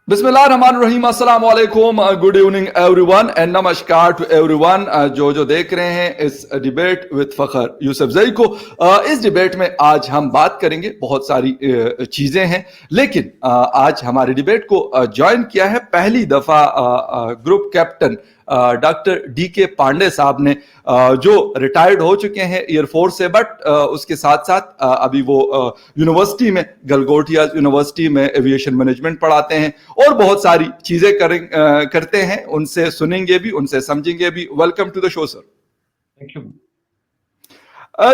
बिस्मिल्लाहिर्रहमानिर्रहीम, अस्सलाम वालेकुम, गुड इवनिंग एवरीवन एंड नमस्कार टू एवरीवन जो देख रहे हैं इस डिबेट विद फखर यूसुफजई को। इस डिबेट में आज हम बात करेंगे, बहुत सारी चीज़ें हैं, लेकिन आज हमारे डिबेट को ज्वाइन किया है पहली दफ़ा ग्रुप कैप्टन डॉक्टर डी के पांडे साहब ने, जो रिटायर्ड हो चुके हैं एयरफोर्स से, बट उसके साथ साथ अभी वो यूनिवर्सिटी में, गलगोटिया यूनिवर्सिटी में एविएशन मैनेजमेंट पढ़ाते हैं और बहुत सारी चीजें करते हैं। उनसे सुनेंगे भी, उनसे समझेंगे भी। Welcome to the show sir. Thank you.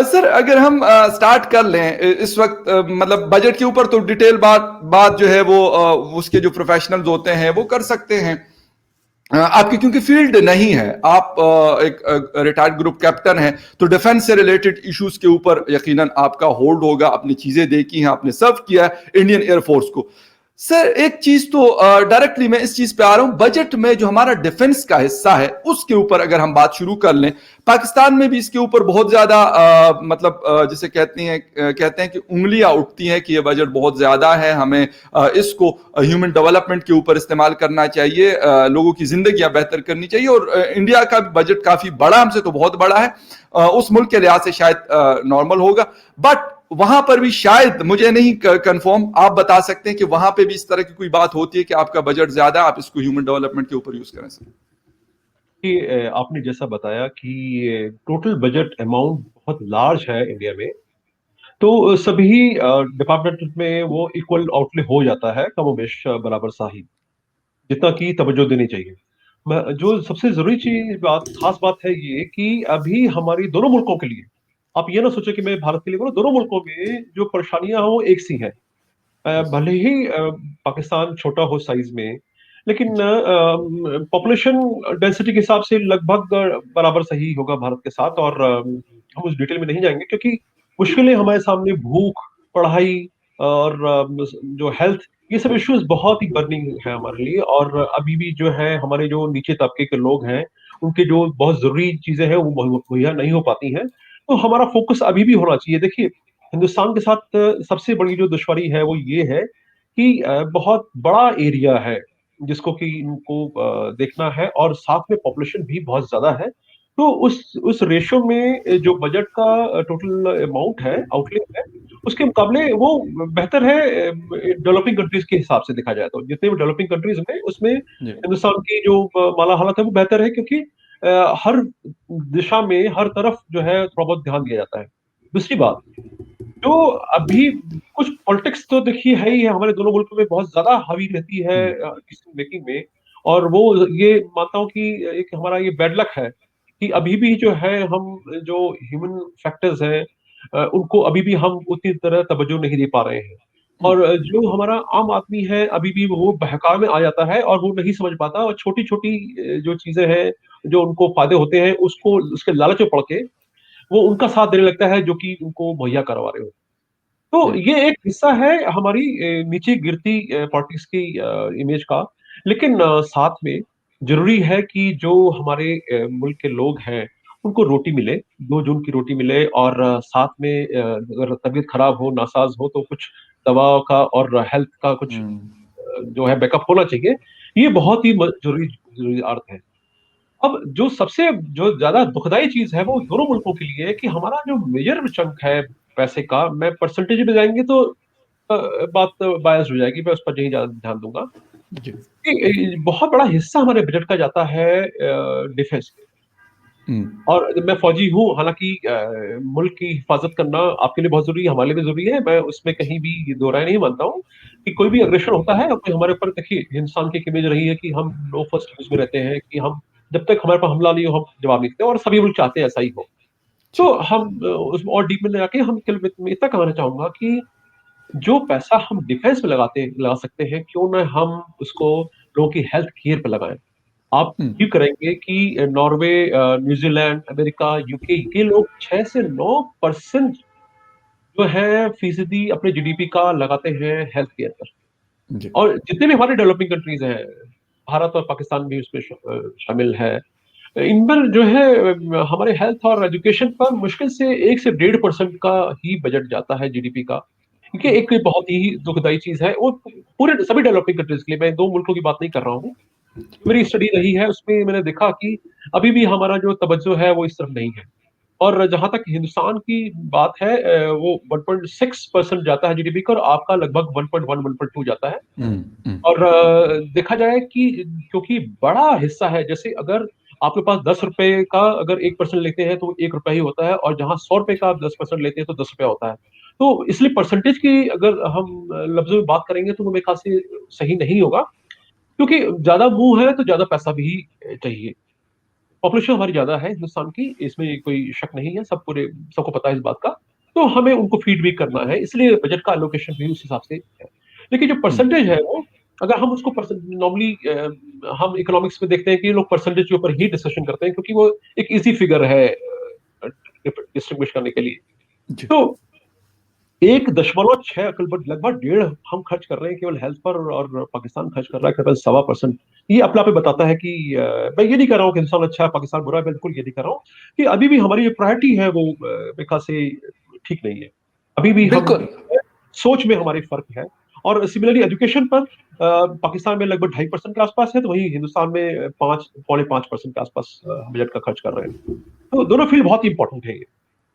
Sir, अगर हम स्टार्ट कर लें इस वक्त, मतलब बजट के ऊपर तो डिटेल बात जो है वो उसके जो प्रोफेशनल्स होते हैं वो कर सकते हैं। आपकी क्योंकि फील्ड नहीं है, आप एक रिटायर्ड ग्रुप कैप्टन हैं, तो डिफेंस से रिलेटेड इश्यूज के ऊपर यकीनन आपका होल्ड होगा। अपनी चीजें देखी हैं, आपने सर्व किया है इंडियन एयरफोर्स को। सर, एक चीज तो डायरेक्टली मैं इस चीज पे आ रहा हूं, बजट में जो हमारा डिफेंस का हिस्सा है उसके ऊपर अगर हम बात शुरू कर लें, पाकिस्तान में भी इसके ऊपर बहुत ज्यादा मतलब जिसे कहते हैं कि उंगलियां उठती हैं कि ये बजट बहुत ज्यादा है, हमें इसको ह्यूमन डेवलपमेंट के ऊपर इस्तेमाल करना चाहिए, लोगों की जिंदगियां बेहतर करनी चाहिए। और इंडिया का बजट काफी बड़ा, हमसे तो बहुत बड़ा है, उस मुल्क के लिहाज से शायद नॉर्मल होगा, बट वहां पर भी शायद, मुझे नहीं कंफर्म, आप बता सकते हैं कि वहां पे भी इस तरह की कोई बात होती है कि आपका बजट ज्यादा, आप इसको ह्यूमन डेवलपमेंट के ऊपर यूज करें सर? कि आपने जैसा बताया कि टोटल बजट अमाउंट बहुत लार्ज है इंडिया में, तो सभी डिपार्टमेंट में वो इक्वल आउटले हो जाता है, कमोबेश बराबर सा ही, जितना की तवज्जो देनी चाहिए। जो सबसे जरूरी चीज, खास बात है ये कि अभी हमारी दोनों मुल्कों के लिए, आप ये ना सोचो कि मैं भारत के लिए बोला, दोनों मुल्कों में जो परेशानियां हो वो एक सी हैं। भले ही पाकिस्तान छोटा हो साइज में, लेकिन पॉपुलेशन डेंसिटी के हिसाब से लगभग बराबर सही होगा भारत के साथ। और हम उस डिटेल में नहीं जाएंगे क्योंकि मुश्किलें हमारे सामने, भूख, पढ़ाई और जो हेल्थ, ये सब इश्यूज बहुत ही बर्निंग है हमारे लिए। और अभी भी जो है हमारे जो नीचे तबके के लोग हैं, उनके जो बहुत जरूरी चीजें हैं वो मुहैया नहीं हो पाती हैं। तो हमारा फोकस अभी भी होना चाहिए। देखिए, हिंदुस्तान के साथ सबसे बड़ी जो दुश्वारी है वो ये है कि बहुत बड़ा एरिया है जिसको कि इनको देखना है, और साथ में पॉपुलेशन भी बहुत ज्यादा है। तो उस रेशो में जो बजट का टोटल अमाउंट है, आउटले है, उसके मुकाबले वो बेहतर है डेवलपिंग कंट्रीज के हिसाब से देखा जाए तो। जितने भी डेवलपिंग कंट्रीज में, उसमें जी। हिंदुस्तान की जो माला हालत है वो बेहतर है, क्योंकि हर दिशा में, हर तरफ जो है थोड़ा बहुत ध्यान दिया जाता है। दूसरी बात, जो अभी कुछ पॉलिटिक्स तो देखिए है ही है, हमारे दोनों मुल्कों में बहुत ज्यादा हावी रहती है डिसीजन मेकिंग में। और वो, ये मानता हूँ कि एक हमारा ये बैड लक है कि अभी भी जो है हम, जो ह्यूमन फैक्टर्स हैं, उनको अभी भी हम उतनी तरह तवज्जो नहीं दे पा रहे हैं। और जो हमारा आम आदमी है, अभी भी वो बहकावे में आ जाता है और वो नहीं समझ पाता, और छोटी छोटी जो चीजें हैं, जो उनको फायदे होते हैं, उसको, उसके लालच में पड़ के वो उनका साथ देने लगता है, जो कि उनको मुहैया करवा रहे हो। तो जी। ये एक हिस्सा है हमारी नीचे गिरती पॉलिटिक्स की इमेज का। लेकिन साथ में जरूरी है कि जो हमारे मुल्क के लोग हैं, उनको रोटी मिले, 2 जून की रोटी मिले। और साथ में अगर तबीयत खराब हो, नासाज हो, तो कुछ दवा का और हेल्थ का कुछ जो है बैकअप होना चाहिए। ये बहुत ही जरूरी जरूरी अर्थ है। अब जो सबसे, जो ज्यादा दुखदाई चीज है वो दोनों मुल्कों के लिए है कि हमारा जो मेजर चंक है पैसे का, मैं परसेंटेज में जाएंगे तो बात बायस हो जाएगी, मैं उस पर नहीं ज्यादा ध्यान दूंगा। जी। कि बहुत बड़ा हिस्सा हमारे बजट का जाता है डिफेंस पे। और मैं फौजी हूँ, हालांकि मुल्क की हिफाजत करना आपके लिए बहुत जरूरी है, हमारे लिए भी जरूरी है, मैं उसमें कहीं भी दो राय नहीं मानता हूँ। कि कोई भी अग्रेशन होता है, कोई हमारे ऊपर, देखिए हिंदुस्तान की एक इमेज रही है कि हम नो फर्स्ट यूज में रहते हैं, कि हम जब तक हमारे पास हमला नहीं हो हम जवाब नहीं देते, और सभी मुल्क चाहते हैं ऐसा ही हो। जी। तो हम उसमें और डीप में जाके हम मैं इतना कहना चाहूंगा कि जो पैसा हम डिफेंस में लगा सकते हैं, क्यों ना हम उसको लोगों की हेल्थ केयर पे लगाएं। आप हम्म। ये करेंगे कि नॉर्वे, न्यूजीलैंड, अमेरिका, यूके, ये लोग 6 से 9% जो है फीसदी अपने जीडीपी का लगाते हैं हेल्थ केयर पर। जी। और जितने भी हमारे डेवलपिंग कंट्रीज हैं, भारत और पाकिस्तान भी उसमें शामिल है, इन पर जो है हमारे हेल्थ और एजुकेशन पर मुश्किल से 1 से 1.5% का ही बजट जाता है जीडीपी का। क्योंकि एक बहुत ही दुखदाई चीज है, वो पूरे सभी डेवलपिंग कंट्रीज के लिए, मैं दो मुल्कों की बात नहीं कर रहा हूँ। मेरी स्टडी रही है, उसमें मैंने देखा कि अभी भी हमारा जो तवज्जो है वो इस तरफ नहीं है। और जहां तक हिंदुस्तान की बात है, वो 1.6% जाता है जीडीपी का, और आपका लगभग 1.1 1.2 जाता है। हम्म। और देखा जाए कि क्योंकि बड़ा हिस्सा है, जैसे अगर आपके पास 10 रुपए का अगर 1% लेते हैं तो 1 रुपया ही होता है, और जहां 100 रुपए का आप 10% लेते हैं तो 10 रुपया होता है। तो इसलिए परसेंटेज की अगर हम लफ्जों में बात करेंगे तो वो मेरे ख्याल से सही नहीं होगा, क्योंकि ज्यादा मुंह है तो ज्यादा पैसा भी चाहिए। पॉपुलेशन हमारी ज्यादा है हिंदुस्तान की, इसमें कोई शक नहीं है, सब पूरे सबको पता है इस बात का। तो हमें उनको फीड भी करना है, इसलिए बजट का एलोकेशन भी उस हिसाब से है। लेकिन जो परसेंटेज है वो, अगर हम उसको नॉर्मली हम इकोनॉमिक्स में देखते हैं कि लोग परसेंटेज के ऊपर ही डिस्कशन करते हैं, क्योंकि वो एक इजी फिगर है डिस्टिंग्विश करने के लिए। जी। तो 1.6 लगभग डेढ़ हम खर्च कर रहे हैं केवल हेल्थ पर, और पाकिस्तान खर्च कर रहा है केवल 1.25%। ये अपने आप में बताता है कि मैं ये नहीं कर रहा हूँ कि हिंदुस्तान अच्छा है पाकिस्तान बुरा है, बिल्कुल ये नहीं कर रहा हूँ, कि अभी भी हमारी जो प्रायोरिटी है वो मेरे ख्याल से ठीक नहीं है। अभी भी हम बिल्कुल। सोच में हमारी फर्क है। और सिमिलरली एजुकेशन पर पाकिस्तान में लगभग 2.5% के आसपास है, तो वही हिंदुस्तान में 5.5% के आसपास बजट का खर्च कर रहे हैं। तो दोनों फील्ड बहुत ही इंपॉर्टेंट है ये।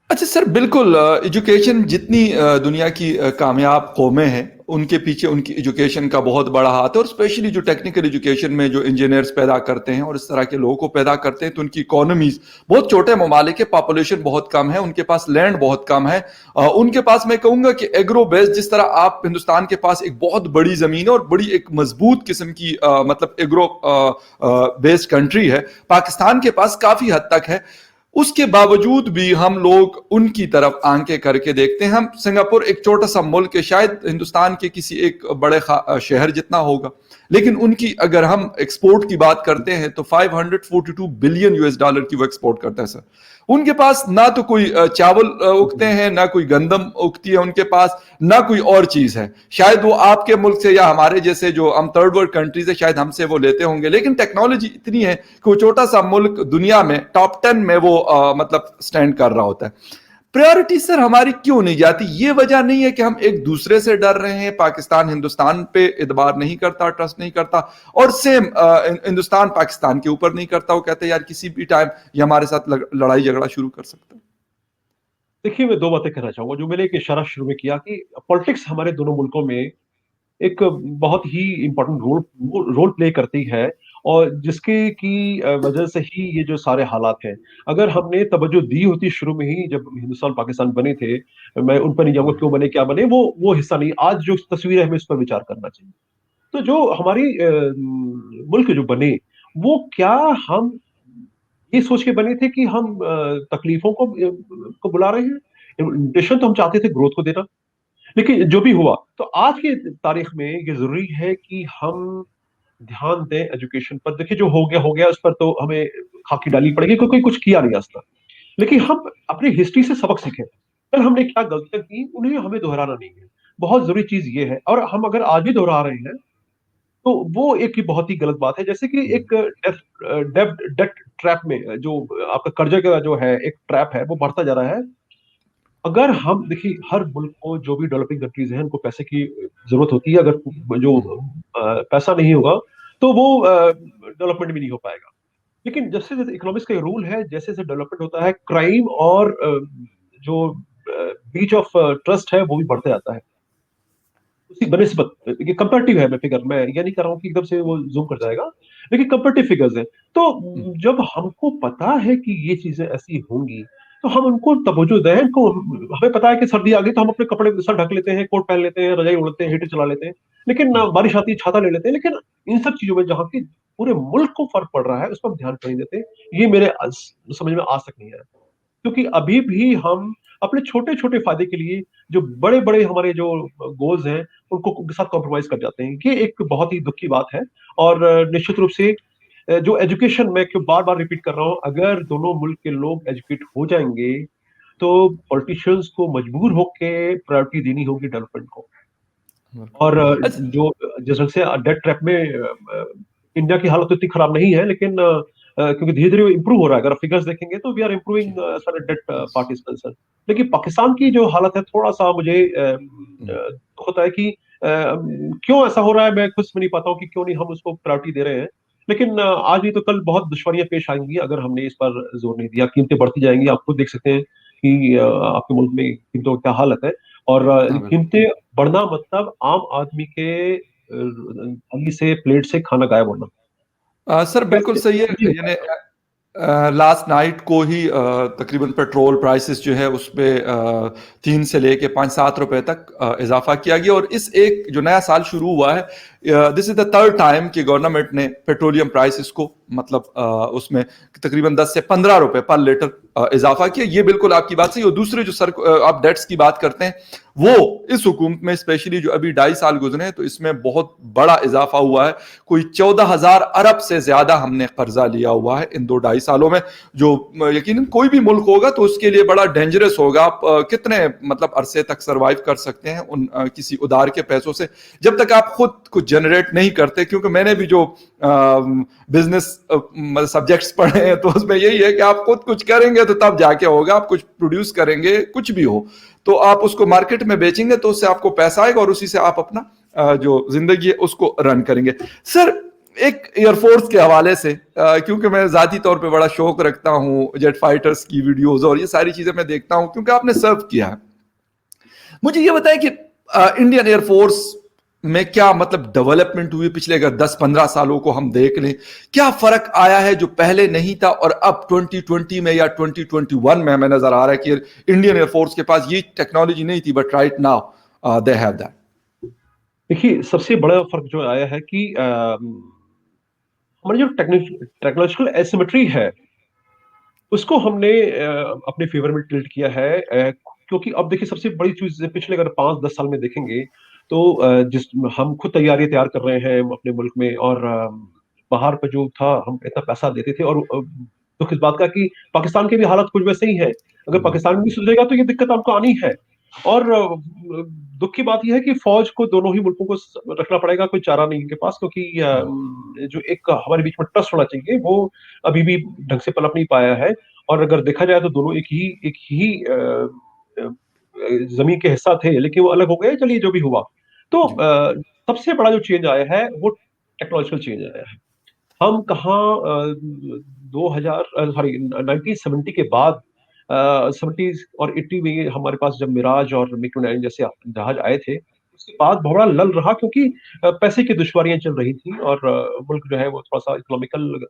अच्छा सर, बिल्कुल। एजुकेशन जितनी दुनिया की कामयाब कौमें हैं, उनके पीछे उनकी एजुकेशन का बहुत बड़ा हाथ है। और स्पेशली जो टेक्निकल एजुकेशन में जो इंजीनियर्स पैदा करते हैं और इस तरह के लोगों को पैदा करते हैं, तो उनकी इकोनॉमीज बहुत छोटे ममालिक है, पॉपुलेशन बहुत कम है, उनके पास लैंड बहुत कम है। उनके पास मैं कहूंगा कि एग्रो बेस्ड, जिस तरह आप हिंदुस्तान के पास एक बहुत बड़ी जमीन है और बड़ी एक मजबूत किस्म की मतलब एग्रो बेस्ड कंट्री है, पाकिस्तान के पास काफी हद तक है। उसके बावजूद भी हम लोग उनकी तरफ आंखें करके देखते हैं। हम सिंगापुर एक छोटा सा मुल्क है, शायद हिंदुस्तान के किसी एक बड़े शहर जितना होगा, लेकिन उनकी अगर हम एक्सपोर्ट की बात करते हैं तो 542 बिलियन यूएस डॉलर की वो एक्सपोर्ट करता है सर। उनके पास ना तो कोई चावल उगते हैं, ना कोई गंदम उगती है उनके पास, ना कोई और चीज है। शायद वो आपके मुल्क से या हमारे जैसे जो हम थर्ड वर्ल्ड कंट्रीज है, शायद हमसे वो लेते होंगे, लेकिन टेक्नोलॉजी इतनी है कि वो छोटा सा मुल्क दुनिया में टॉप 10 में वो मतलब स्टैंड कर रहा होता है। प्रायोरिटी सर हमारी क्यों नहीं जाती? ये वजह नहीं है कि हम एक दूसरे से डर रहे हैं, पाकिस्तान हिंदुस्तान पे इतबार नहीं करता, ट्रस्ट नहीं करता, और सेम हिंदुस्तान पाकिस्तान के ऊपर नहीं करता। वो कहते हैं यार किसी भी टाइम ये हमारे साथ लड़ाई झगड़ा शुरू कर सकता है। देखिए, मैं दो बातें कहना चाहूंगा। जो मैंने एक इशारा शुरू में किया कि पॉलिटिक्स हमारे दोनों मुल्कों में एक बहुत ही इंपॉर्टेंट रोल रोल प्ले करती है, और जिसके की वजह से ही ये जो सारे हालात हैं। अगर हमने तवज्जो दी होती शुरू में ही, जब हिंदुस्तान पाकिस्तान बने थे, मैं उन पर नहीं जाऊंगा क्यों बने क्या बने, वो हिस्सा नहीं। आज जो तस्वीर है हमें इस पर विचार करना चाहिए। तो जो हमारी मुल्क जो बने, वो क्या हम ये सोच के बने थे कि हम तकलीफों को बुला रहे हैं? इंटेंशन तो हम चाहते थे ग्रोथ को देना। लेकिन जो भी हुआ, तो आज की तारीख में ये जरूरी है कि हम ध्यान दें एजुकेशन पर। देखिए, जो हो गया उस पर तो हमें खाकी डालनी पड़ेगी, क्योंकि कुछ किया नहीं आज तक। लेकिन हम अपनी हिस्ट्री से सबक सीखें। कल हमने क्या गलतियां की, उन्हें हमें दोहराना नहीं है। बहुत जरूरी चीज ये है, और हम अगर आज भी दोहरा रहे हैं तो वो एक ही बहुत ही गलत बात है। जैसे कि एक डेब्ट डेट ट्रैप में, जो आपका कर्जे का जो है एक ट्रैप है, वो बढ़ता जा रहा है। अगर हम देखिए, हर मुल्क को, जो भी डेवलपिंग कंट्रीज हैं, उनको पैसे की जरूरत होती है। अगर जो पैसा नहीं होगा तो वो डेवलपमेंट भी नहीं हो पाएगा। लेकिन जैसे जैसे इकोनॉमिक्स का रूल है, जैसे जैसे डेवलपमेंट होता है, क्राइम और जो ब्रीच ऑफ ट्रस्ट है वो भी बढ़ता जाता है। उसी बनिस्बत, ये कंपेरेटिव है, मैं फिगर मैं ये नहीं कर रहा हूँ कि एकदम से वो जूम कर जाएगा, लेकिन कंपेरेटिव फिगर्स है। तो जब हमको पता है कि ये चीजें ऐसी होंगी, तो हम उनको तवज्जो दें। इनको हमें पता है कि सर्दी आ गई तो हम अपने कपड़े सर ढक लेते हैं, कोट पहन लेते हैं, रजाई ओढ़ते हैं, हीटर चला लेते हैं। लेकिन बारिश आती है छाता ले लेते हैं। लेकिन इन सब चीजों में जहाँ की पूरे मुल्क को फर्क पड़ रहा है, उस पर ध्यान नहीं देते। ये मेरे समझ में आज तक नहीं आया, क्योंकि अभी भी हम अपने छोटे छोटे फायदे के लिए जो बड़े बड़े हमारे जो गोल्स हैं, उनको के साथ कॉम्प्रोमाइज कर जाते हैं। ये एक बहुत ही दुख की बात है। और निश्चित रूप से जो एजुकेशन, मैं क्यों बार बार रिपीट कर रहा हूँ, अगर दोनों मुल्क के लोग एजुकेट हो जाएंगे तो पॉलिटिशियंस को मजबूर होके प्रायोरिटी देनी होगी डेवलपमेंट को। और अच्छा। जो जिस ढंग से डेट ट्रैप में इंडिया की हालत तो इतनी खराब नहीं है, लेकिन क्योंकि धीरे धीरे इम्प्रूव हो रहा है। अगर फिगर्स देखेंगे तो वी आर इम्प्रूविंग जी। सारे डेट पार्ट इज कंसर्न। लेकिन पाकिस्तान की जो हालत है थोड़ा सा मुझे हम्म, दुख होता है कि क्यों ऐसा हो रहा है, मैं खुद समझ नहीं पाता हूँ कि क्यों नहीं हम उसको प्रायोरिटी दे रहे हैं। लेकिन आज नहीं तो कल बहुत दुश्वारियां पेश आएंगी अगर हमने इस पर जोर नहीं दिया। कीमतें बढ़ती जाएंगी, आप खुद देख सकते हैं कि आपके मुल्क में कीमतों की क्या हालत है। और हाँ बिल्कुल। कीमतें बढ़ना मतलब आम आदमी के थाली से, प्लेट से खाना गायब होना। सर बिल्कुल कैसे सही है। समझ नहीं यानी पाया। लास्ट नाइट को ही तकरीबन पेट्रोल प्राइसेस जो है उसमें 3 से लेके 5-7 रुपए तक इजाफा किया गया। और इस एक जो नया साल शुरू हुआ है, this is the third time कि गवर्नमेंट ने पेट्रोलियम प्राइसेस को मतलब उसमें तकरीबन 10 से 15 रुपए पर लीटर इजाफा किया। ये बिल्कुल आपकी बात सही। और दूसरे जो सर आप डेट्स की बात करते हैं, वो इस हुकूमत में स्पेशली जो अभी 2.5 साल गुजरे हैं तो इसमें बहुत बड़ा इजाफा हुआ है। कोई 14,000 अरब से ज्यादा हमने कर्जा लिया हुआ है इन 2-2.5 सालों में, जो यकीनन कोई भी मुल्क होगा तो उसके लिए बड़ा डेंजरस होगा। आप कितने मतलब अरसे तक सरवाइव कर सकते हैं उन किसी उधार के पैसों से, जब तक आप खुद कुछ जनरेट नहीं करते। क्योंकि मैंने भी जो बिजनेस सब्जेक्ट्स पढ़े हैं तो उसमें यही है कि आप खुद कुछ करेंगे तो तब जाके होगा। आप कुछ प्रोड्यूस करेंगे, कुछ भी हो, तो आप उसको मार्केट में बेचेंगे तो उससे आपको पैसा आएगा और उसी से आप अपना जो जिंदगी है उसको रन करेंगे। सर एक एयरफोर्स के हवाले से, क्योंकि मैं जाती तौर पे बड़ा शौक रखता हूँ जेट फाइटर्स की वीडियोस और ये सारी चीजें मैं देखता हूँ क्योंकि आपने सर्व किया है। मुझे ये बताएं कि इंडियन एयरफोर्स में क्या मतलब डेवलपमेंट हुई पिछले अगर 10-15 सालों को हम देख लें, क्या फर्क आया है जो पहले नहीं था और अब 2020 में या 2021 में हमें नजर आ रहा है कि इंडियन एयरफोर्स के पास ये टेक्नोलॉजी नहीं थी but right now they have that. देखिए, सबसे बड़ा फर्क जो आया है कि हमारी जो टेक्नोलॉजिकल एसिमेट्री है उसको हमने अपने फेवर में टिल्ट किया है। क्योंकि अब देखिए, सबसे बड़ी चीज पिछले अगर 5-10 साल में देखेंगे तो जिस हम खुद तैयारी तैयार कर रहे हैं अपने मुल्क में, और बाहर पे जो था हम इतना पैसा देते थे। और दुख इस बात का कि पाकिस्तान की भी हालत कुछ वैसे ही है। अगर पाकिस्तान भी सुधरेगा तो ये दिक्कत हमको आनी है। और दुख की बात यह है कि फौज को दोनों ही मुल्कों को रखना पड़ेगा, कोई चारा नहीं उनके पास। क्योंकि जो एक हमारे बीच में ट्रस्ट होना चाहिए वो अभी भी ढंग से पनप नहीं पाया है। और अगर देखा जाए तो दोनों एक ही अ, जमीन के हिस्सा थे, लेकिन वो अलग हो गए। चलिए, जो भी हुआ। तो जी। सबसे बड़ा जो चेंज आया है वो टेक्नोलॉजिकल चेंज आया है। हम कहाँ 2000 सॉरी 1970 के बाद 70s और 80 में हमारे पास जब मिराज और मिग 29 जैसे जहाज आए थे, उसके बाद बहुत बड़ा लल रहा। क्योंकि पैसे की दुश्वारियां चल रही थी और मुल्क जो है वो थोड़ा सा इकोनॉमिकल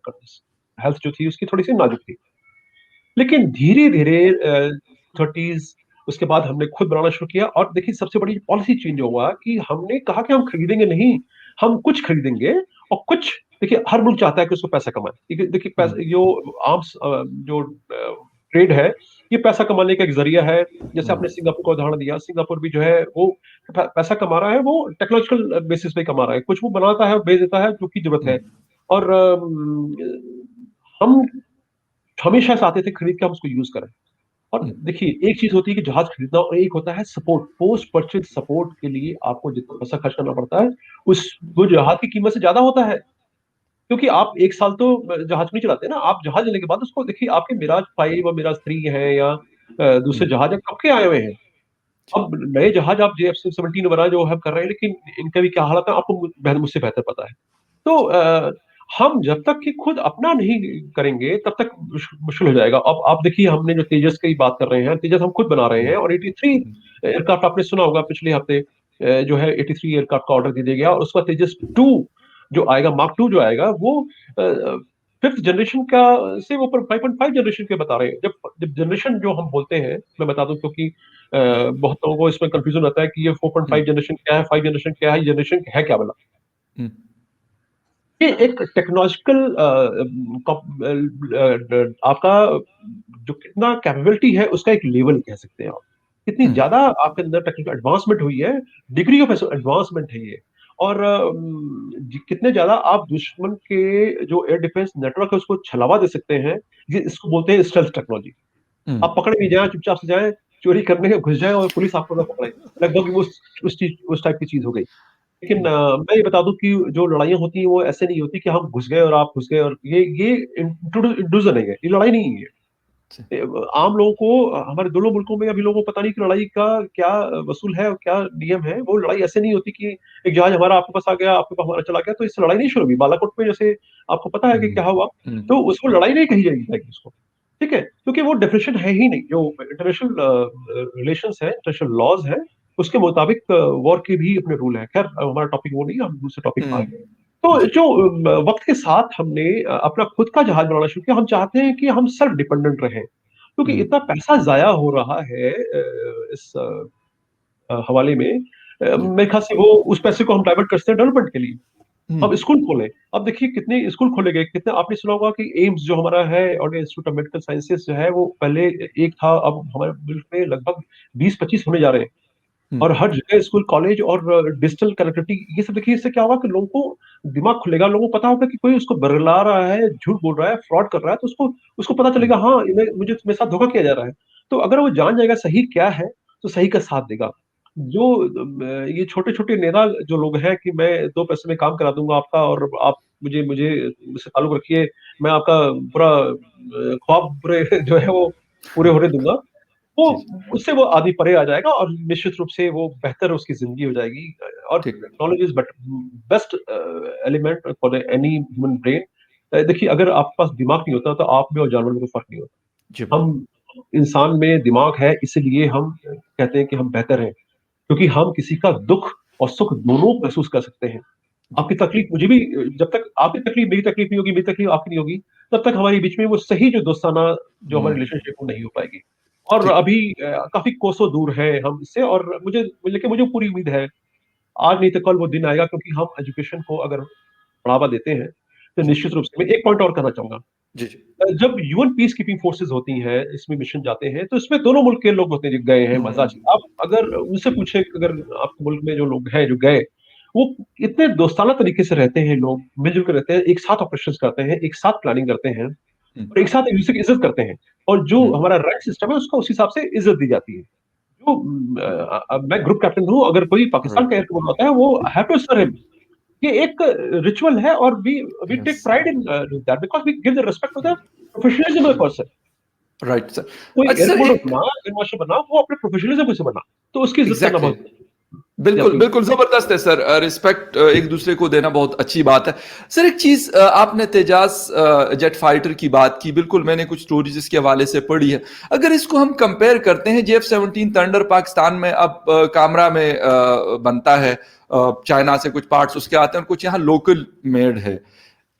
हेल्थ जो थी उसकी थोड़ी सी नाजुक थी। लेकिन धीरे धीरे 30s उसके बाद हमने खुद बनाना शुरू किया। और देखिए, सबसे बड़ी पॉलिसी चेंज हुआ कि हमने कहा कि हम खरीदेंगे नहीं, हम कुछ खरीदेंगे। और कुछ, देखिए, हर मुल्क चाहता है कि उसको पैसा कमाए। देखिए पैसा जो आर्म्स जो ट्रेड है, ये पैसा कमाने का एक जरिया है। जैसे आपने सिंगापुर का उदाहरण दिया, सिंगापुर भी जो है वो पैसा कमा रहा है, वो टेक्नोलॉजिकल बेसिस पे कमा रहा है। कुछ वो बनाता है, बेच देता है जो की जरूरत है। और हम हमेशा चाहते थे खरीद के हम उसको यूज करें। और देखिए, एक चीज होती है कि जहाज खरीदना और एक होता है सपोर्ट, पोस्ट परचेज सपोर्ट के लिए आपको जितना पैसा खर्च करना पड़ता है उस वो जहाज की कीमत से ज्यादा होता है। क्योंकि आप एक साल तो जहाज नहीं चलाते ना, आप जहाज लेने के बाद उसको देखिए, आपके मिराज 5 और मिराज 3 है या दूसरे जहाज है, कब के आए हुए हैं। अब नए जहाज आप JF-17 बना जो हम कर रहे हैं, लेकिन इनका भी क्या हालत है आपको मुझसे बेहतर पता है। तो हम जब तक कि खुद अपना नहीं करेंगे तब तक मुश्किल हो जाएगा। अब आप देखिए, हमने जो तेजस की बात कर रहे हैं, तेजस हम खुद बना रहे हैं। और 83 एयरक्राफ्ट आपने सुना होगा पिछले हफ्ते जो है 83 एयरक्राफ्ट का ऑर्डर दे दिया गया। और उसका तेजस 2 जो आएगा, Mark 2 जो आएगा, वो 5th जनरेशन का से ऊपर 5.5 जनरेशन के बता रहे हैं। जब जब जनरेशन जो हम बोलते हैं, मैं बता दूं क्योंकि बहुत लोगों को इसमें कंफ्यूजन रहता है कि ये 4.5 जनरेशन क्या है, 5 जनरेशन क्या है, जनरेशन है क्या बोला। ये एक टेक्नोलॉजिकल आपका जो कितना कैपेबिलिटी है उसका एक लेवल कह सकते हैं आप। कितनी ज्यादा आपके अंदर टेक्निकल एडवांसमेंट हुई है, डिग्री ऑफ एडवांसमेंट है ये। और कितने ज्यादा आप दुश्मन के जो एयर डिफेंस नेटवर्क है उसको छलावा दे सकते हैं। ये इसको बोलते हैं स्टेल्थ टेक्नोलॉजी। आप पकड़े नहीं जाए, चुपचाप से जाए, चोरी करने के घुस जाए और पुलिस आपको ना पकड़े। लगभग वो उस टाइप की चीज हो गई। लेकिन मैं ये बता दूं कि जो लड़ाइयाँ होती हैं वो ऐसे नहीं होती कि हम घुस गए और आप घुस गए, और ये इंट्रूजन है, ये लड़ाई नहीं है। अच्छा। आम लोगों को, हमारे दोनों मुल्कों में अभी लोगों को पता नहीं कि लड़ाई का क्या वसूल है और क्या नियम है। वो लड़ाई ऐसे नहीं होती कि एक जहाज हमारा आपके पास आ गया, आपके पास हमारा चला गया, तो इससे लड़ाई नहीं शुरू हुई। बालाकोट में जैसे आपको पता है कि हम्म, क्या हुआ, हम्म, तो उसको लड़ाई नहीं कही जाएगी उसको, ठीक है, क्योंकि वो डेफिनेशन है ही नहीं। जो इंटरनेशनल रिलेशंस है, इंटरनेशनल लॉज है, उसके मुताबिक वॉर के भी अपने रूल है। खैर हमारा टॉपिक वो नहीं है, हम दूसरे टॉपिक पर आ गए। तो जी। जो वक्त के साथ हमने अपना खुद का जहाज बनाना शुरू किया। हम चाहते हैं कि हम सेल्फ डिपेंडेंट रहें, क्योंकि हम्म, इतना पैसा जाया हो रहा है इस हवाले में। जी। मेरे ख्याल से वो उस पैसे को हम डाइवर्ट करते हैं डेवलपमेंट के लिए। हम्म, हम स्कूल खोलें। अब देखिए कितने स्कूल खोले गए, कितने आपने सुना होगा कि एम्स जो हमारा है और इंस्टीट्यूट ऑफ मेडिकल साइंसेज जो है, वो पहले एक था, अब हमारे मुल्क में लगभग 20-25 होने जा रहे हैं। हम्म, और हर जगह स्कूल कॉलेज और डिजिटल कनेक्टिविटी, ये सब देखिए, इससे क्या होगा कि लोगों को दिमाग खुलेगा। लोगों को पता होगा कि कोई उसको बरला रहा है, झूठ बोल रहा है, फ्रॉड कर रहा है, तो उसको उसको पता हम्म, चलेगा, हाँ मुझे मेरे साथ धोखा किया जा रहा है। तो अगर वो जान जाएगा सही क्या है, तो सही का साथ देगा। जो ये छोटे छोटे नेता जो लोग हैं कि मैं 2 पैसे में काम करा दूंगा आपका, और आप मुझे मुझे मुझसे ताल्लुक रखिए, मैं आपका पूरा ख्वाब पूरे जो है वो पूरे होने दूंगा, वो जी, जी, उससे वो आदि परे आ जाएगा, और निश्चित रूप से वो बेहतर उसकी जिंदगी हो जाएगी। और ठीक। Knowledge is best element for any human brain. देखिए अगर आपके पास दिमाग नहीं होता, तो आप में और जानवर में कोई फर्क नहीं जी, होता। हम इंसान में दिमाग है, इसलिए हम कहते हैं कि हम बेहतर हैं, क्योंकि हम किसी का दुख और सुख दोनों महसूस कर सकते हैं। जी, आपकी तकलीफ मुझे भी, जब तक आपकी तकलीफ मेरी तकलीफ नहीं होगी, मेरी तकलीफ आपकी नहीं होगी, तब तक हमारे बीच में वो सही जो दोस्ताना जो हमारी हम्म, रिलेशनशिप वो नहीं हो पाएगी। और ठीक। अभी काफी कोसों दूर है हम इससे, और मुझे पूरी उम्मीद है आज नहीं तो कल वो दिन आएगा, क्योंकि हम एजुकेशन को अगर बढ़ावा देते हैं, तो जी, निश्चित रूप से मैं एक पॉइंट और करना चाहूंगा। जी, जी। जब यूएन पीस कीपिंग फोर्सेस होती हैं, इसमें मिशन जाते हैं, तो इसमें दोनों मुल्क के लोग होते हैं जो गए हैं। मजा हम्म, आप अगर उनसे पूछे, अगर आपके मुल्क में जो लोग हैं जो गए, वो इतने दोस्ताना तरीके से रहते हैं, लोग मिलजुल कर रहते हैं, एक साथ ऑपरेशन करते हैं, एक साथ प्लानिंग करते हैं, हम्म, और एक साथ एक दूसरे की इज्जत करते हैं। और जो हम्म, हमारा रैंक सिस्टम है, उसको उस हिसाब से इज्जत दी जाती है। जो मैं ग्रुप कैप्टन हूँ, अगर कोई पाकिस्तान का राइट। एयरक्राफ्ट होता है, वो हैव टू सर हिम। ये एक रिचुअल है, और we yes. Take pride in that, because we give the respect to the professionalism of the person. Right sir. कोई अच्छा सर, एयरपोर्ट एक बना, एयर मार्शल बना, वो अपने प्रोफेशनलिज्म से बना, तो उसकी इज्जत करना एग्जैक्टली, बहुत बिल्कुल, जरूरी बिल्कुल ज़बरदस्त है सर। रिस्पेक्ट एक दूसरे को देना बहुत अच्छी बात है। सर एक चीज़, आपने तेजास जेट फाइटर की बात की, बिल्कुल मैंने कुछ स्टोरीज इसके हवाले से पढ़ी है। अगर इसको हम कंपेयर करते हैं, JF-17 थंडर पाकिस्तान में अब कामरा में बनता है, चाइना से कुछ पार्ट्स उसके आते हैं और कुछ यहाँ लोकल मेड है।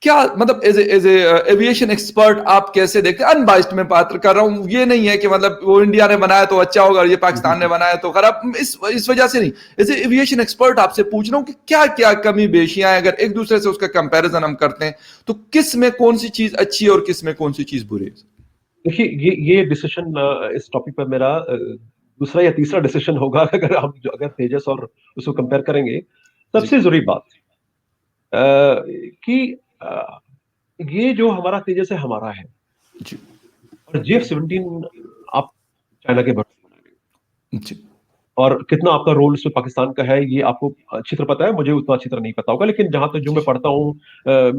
क्या मतलब एज ए एविएशन एक्सपर्ट आप कैसे देखते हैं? अनबाइस्ड में बात कर रहा हूं, ये नहीं है कि मतलब वो इंडिया ने बनाया तो अच्छा होगा और ये पाकिस्तान ने है। बनाया तो खराब, इस वजह से नहीं। एज ए एविएशन एक्सपर्ट आपसे पूछ रहा हूं कि क्या क्या कमी बेशियां हैं, अगर एक दूसरे से उसका कंपैरिजन हम करते हैं, तो किस में कौन सी चीज अच्छी है और किस में कौन सी चीज बुरी है? देखिए ये डिसीजन इस टॉपिक पर मेरा दूसरा या तीसरा डिसीजन होगा, अगर तेजस और उसको कंपेयर करेंगे। जी, सबसे जरूरी बात अ, कि ये जो हमारा तेजस है हमारा है, जी, और JF-17 आप चाइना के भरोसे बना रहे जी, हो। और कितना आपका रोल इसमें पाकिस्तान का है, ये आपको अच्छी तरह पता है, मुझे उतना अच्छी तरह नहीं पता होगा, लेकिन जहां तक जो जी, मैं पढ़ता हूँ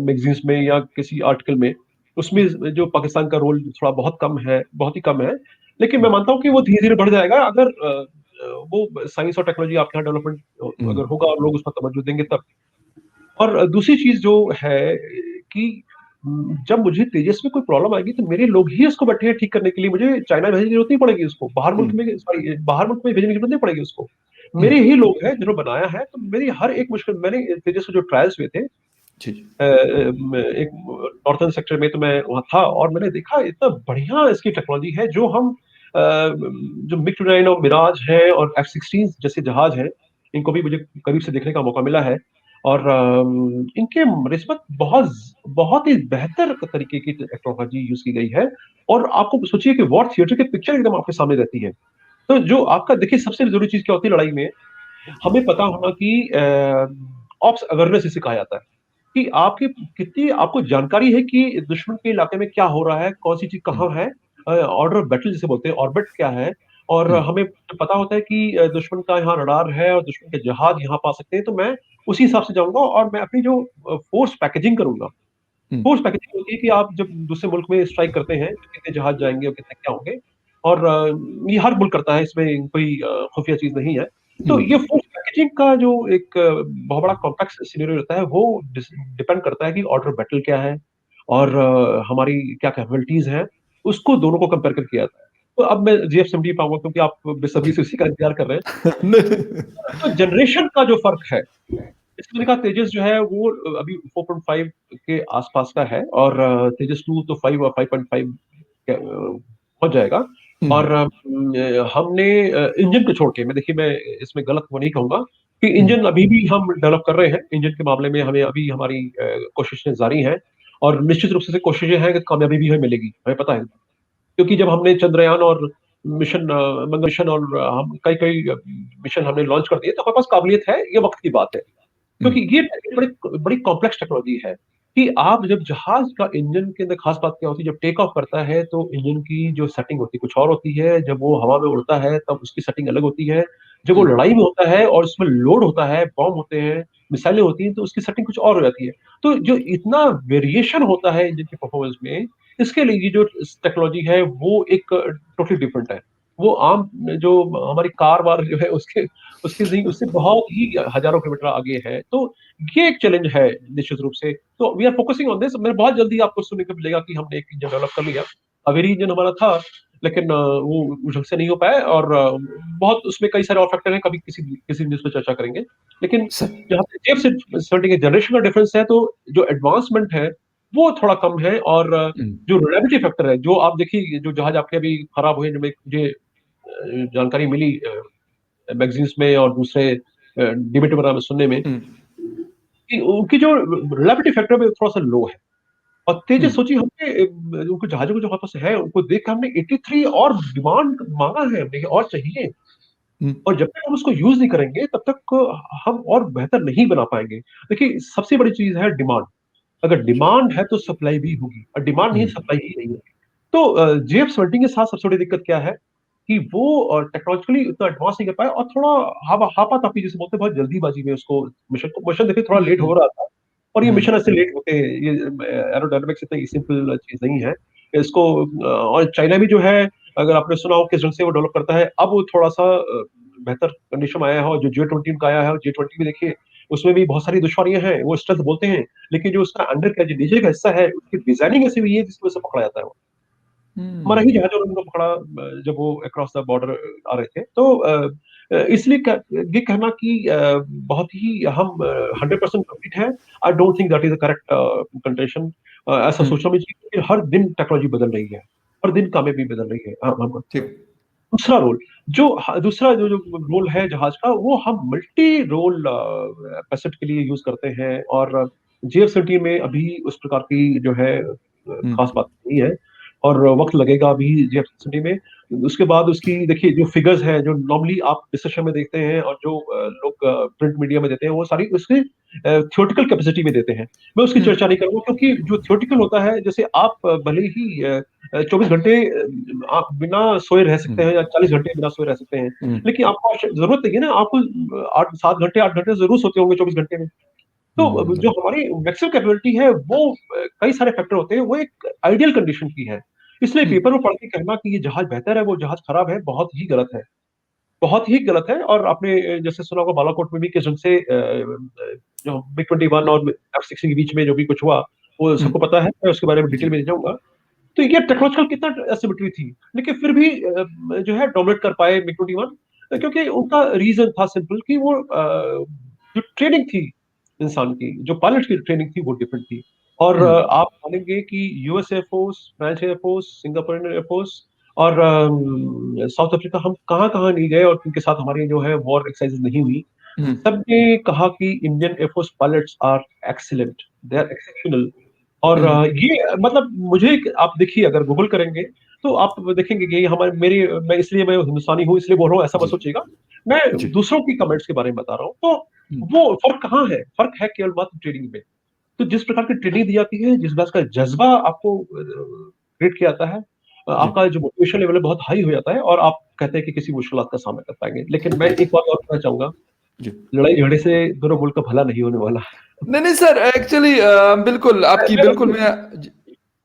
मैगजीन्स में या किसी आर्टिकल में, उसमें जो पाकिस्तान का रोल थोड़ा बहुत कम है, बहुत ही कम है। लेकिन मैं मानता हूँ कि वो धीरे धीरे बढ़ जाएगा, अगर वो साइंस और टेक्नोलॉजी आपके यहाँ डेवलपमेंट अगर होगा और लोग उस पर तवज्जो देंगे तब। और दूसरी चीज जो है कि जब मुझे तेजस में कोई प्रॉब्लम आएगी, तो मेरे लोग ही उसको बैठे हैं ठीक करने के लिए। मुझे चाइना भेजने की जरूरत नहीं पड़ेगी, उसको बाहर मुल्क में, सॉरी बाहर मुल्क में भेजने की जरूरत नहीं पड़ेगी उसको। मेरे ही लोग हैं जिन्होंने बनाया है, तो मेरी हर एक मुश्किल, मैंने तेजस में जो ट्रायल्स हुए थे, जी, एक नॉर्थन सेक्टर में, तो मैं वहाँ था और मैंने देखा इतना बढ़िया इसकी टेक्नोलॉजी है। जो हम जो MiG-29 और मिराज है और F-16 जैसे जहाज हैं, इनको भी मुझे करीब से देखने का मौका मिला है। और इनके रिस्पत बहुत बहुत ही बेहतर तरीके की टेक्नोलॉजी यूज की गई है। और आपको सोचिए कि वॉर थिएटर की पिक्चर एकदम आपके सामने रहती है। तो जो आपका देखिए, सबसे जरूरी चीज क्या होती है लड़ाई में, हमें पता होना कि ऑप्स अवेयरनेस इसे कहा जाता है, कि आपकी कितनी आपको जानकारी है कि दुश्मन के इलाके में क्या हो रहा है, कौन सी चीज कहाँ है, ऑर्डर ऑफ बैटल जिसे बोलते हैं, ऑर्बिट क्या है, और हम्म, हमें पता होता है कि दुश्मन का यहाँ रडार है और दुश्मन के जहाज यहाँ पा सकते हैं, तो मैं उसी हिसाब से जाऊंगा और मैं अपनी जो फोर्स पैकेजिंग करूंगा। हम्म, फोर्स पैकेजिंग होती है कि आप जब दूसरे मुल्क में स्ट्राइक करते हैं तो कितने जहाज जाएंगे और कितने क्या होंगे, और ये हर मुल्क करता है, इसमें कोई खुफिया चीज नहीं है। तो ये हम्म, फोर्स पैकेजिंग का जो एक बहुत बड़ा कॉम्प्लेक्स सिनेरियो रहता है, वो डिपेंड करता है कि ऑर्डर बैटल क्या है और हमारी क्या कैपेबिलिटीज हैं, उसको दोनों को कंपेयर करके किया जाता है। तो अब मैं GF-70 पाऊंगा, क्योंकि आप बेसब्री जी। से उसी का इंतजार कर रहे हैं। नहीं, तो जनरेशन का जो फर्क है, इसमें का तेजस जो है वो अभी 4.5 के आसपास का है, और तेजस 2 तो 5 और 5.5 पहुंच जाएगा। हम्म, और हमने इंजन को छोड़ के, मैं देखिए मैं इसमें गलत वो नहीं कहूंगा कि हम्म, इंजन अभी भी हम डेवलप कर रहे हैं। इंजन के मामले में हमें अभी हमारी कोशिशें जारी हैं, और निश्चित रूप से कोशिशें हैं कि कामयाबी भी हमें मिलेगी, हमें पता है। क्योंकि जब हमने चंद्रयान और मंगल मिशन और हम कई कई मिशन हमने लॉन्च कर दिए, तो हमारे पास काबिलियत है, ये वक्त की बात है। हम्म, क्योंकि ये बड़ी बड़ी कॉम्प्लेक्स टेक्नोलॉजी है कि आप जब जहाज का इंजन के अंदर खास बात क्या होती है, जब टेक ऑफ करता है तो इंजन की जो सेटिंग होती है कुछ और होती है, जब वो हवा में उड़ता है तब उसकी सेटिंग अलग होती है, जब वो हम्म, लड़ाई में होता है और उसमें लोड होता है, बॉम्ब होते हैं, मिसाइलें होती हैं, तो उसकी सेटिंग कुछ और हो जाती है। तो जो इतना वेरिएशन होता है इंजन के परफॉर्मेंस में, इसके लिए ये जो टेक्नोलॉजी है वो एक टोटली डिफरेंट है। वो आम जो हमारी कार वार जो है उसके उसके नहीं, उससे बहुत ही हजारों किलोमीटर आगे है। तो ये एक चैलेंज है निश्चित रूप से। तो we are focusing on this. मैं बहुत जल्दी आपको सुनने को मिलेगा कि हमने एक इंजन डेवलप कर लिया। अवेरी इंजन हमारा था, लेकिन वो ढंग से नहीं हो पाया, और बहुत उसमें कई सारे और फैक्टर हैं, कभी किसी किसी न्यूज पे चर्चा करेंगे। लेकिन सर, जहाँ पे जेफ से 70 के जनरेशन का डिफरेंस है, तो जो एडवांसमेंट है वो थोड़ा कम है, और हम्म, जो रिलायबिलिटी फैक्टर है, जो आप देखिए जो जहाज आपके अभी खराब हुए, जो मुझे जानकारी मिली मैगजीन्स में और दूसरे डिबेट वगैरह में सुनने में, हम्म, कि उनकी जो रिलायबिलिटी फैक्टर में थोड़ा सा लो है। और तेजस हम्म, सोचिए, हमने उनको जहाजों को जो हमारे पास है उनको देख के हमने 83 और डिमांड मांगा है हमने कि और चाहिए। हम्म, और जब तक हम उसको यूज नहीं करेंगे तब तक हम और बेहतर नहीं बना पाएंगे। देखिए सबसे बड़ी चीज है डिमांड। अगर डिमांड है तो सप्लाई भी होगी, और डिमांड नहीं, हम्म, सप्लाई ही नहीं है। तो GF-70 के साथ सबसे बड़ी दिक्कत क्या है कि वो टेक्नोलॉजिकली उतना एडवांस नहीं कर पाया, और थोड़ा हापा तापी जिसे बोलते हैं, बहुत जल्दीबाजी में उसको मिशन देखिए थोड़ा लेट हम्म, हो रहा था। और ये हम्म, मिशन ऐसे लेट होते हैं, ये एरोडायनामिक्स इतनी सिंपल चीज नहीं है इसको। और चाइना भी जो है, अगर आपने सुना हो किस ढंग से वो डेवलप करता है, अब वो थोड़ा सा बेहतर कंडीशन में आया है, और जो J-20 का आया है, और J-20 भी देखिए उसमें भी बहुत सारी दुश्वारियां हैं, वो स्ट्रेंथ बोलते हैं, लेकिन जो उसका अंडर का जो नीचे का हिस्सा है उसकी डिजाइनिंग ऐसी हुई है जिसकी वजह से पकड़ा जाता है। हमारा ही हम्म, जहाज उनको पकड़ा जब वो अक्रॉस द बॉर्डर आ रहे थे। तो इसलिए ये कहना कि बहुत ही हम 100% कंप्लीट है, I don't think that is the correct contention. ऐसा हम्म, सोचना भी चाहिए कि हर दिन टेक्नोलॉजी बदल रही है, हर दिन कामें भी बदल रही है। हम ठीक, दूसरा रोल, जो दूसरा जो रोल है जहाज का, वो हम मल्टी रोल पैसेट के लिए यूज करते हैं, और GF-70 में अभी उस प्रकार की जो है हम्म, खास बात नहीं है, और वक्त लगेगा अभी GF-70 में। उसके बाद उसकी देखिए जो फिगर्स हैं, जो नॉर्मली आप डिस्कशन में देखते हैं और जो लोग प्रिंट मीडिया में देते हैं, वो सारी उसके थियोरेटिकल कैपेसिटी में देते हैं। मैं उसकी हम्म, चर्चा नहीं करूंगा, क्योंकि जो थियोरेटिकल होता है, जैसे आप भले ही 24 घंटे आप बिना सोए रह सकते हैं, या 40 घंटे बिना सोए रह सकते हैं, हम्म, लेकिन आपको जरूरत नहीं है ना, आपको 8 7 घंटे 8 घंटे जरूर सोते होंगे 24 घंटे में। तो जो हमारी मैक्सिमम कैपेबिलिटी है वो कई सारे फैक्टर होते हैं, वो एक आइडियल कंडीशन की है। इसलिए हम्म, पेपर में पढ़ के कहना कि ये जहाज बेहतर है वो जहाज खराब है, बहुत ही गलत है, बहुत ही गलत है। और आपने जैसे सुना होगा बालाकोट में भी किस ढंग से जो MiG-21 और F-16 के बीच में जो भी कुछ हुआ, वो हम्म, सबको पता है, मैं उसके बारे में डिटेल जी, में नहीं जाऊंगा। तो ये टेक्नोलॉजिकल कितना एसिमेट्री थी, लेकिन फिर भी जो है डोमिनेट कर पाए MiG-21, क्योंकि उनका रीजन था सिंपल कि वो जो ट्रेनिंग थी इंसान की, जो पायलट की ट्रेनिंग थी वो डिफरेंट थी। और हम्म, आप मानेंगे कि US air force, French air force, Singapore air force और साउथ अफ्रीका, हम कहाँ कहाँ नहीं गए और उनके साथ हमारी जो है वॉर एक्सरसाइज नहीं हुई, हम्म, सबने कहा कि Indian air force pilots are excellent, they are exceptional. और हम्म, ये मतलब मुझे आप देखिए अगर गूगल करेंगे तो आप देखेंगे कि हमारे मेरे मैं इसलिए मैं हिंदुस्तानी हूँ इसलिए बोल रहा हूँ, ऐसा मत जी, सोचिएगा। मैं जी, दूसरों की कमेंट्स के बारे में बता रहा हूँ। तो हम्म, वो फर्क कहाँ है? फर्क है केवल मात्र ट्रेनिंग में। तो जिस प्रकार की ट्रेनिंग दी जाती है, जिस प्रकार का जज्बा आपको क्रिएट किया जाता है, जी, आपका जो मोटिवेशन लेवल है बहुत हाई हो जाता है और आप कहते हैं कि किसी मुश्किल का सामना कर पाएंगे। लेकिन मैं जी, एक बात और कहना चाहूंगा, जी। लड़ाई झगड़े से दोनों मुल्क का भला नहीं होने वाला। नहीं, नहीं सर, एक्चुअली बिल्कुल आपकी बिल्कुल मैं मैं ज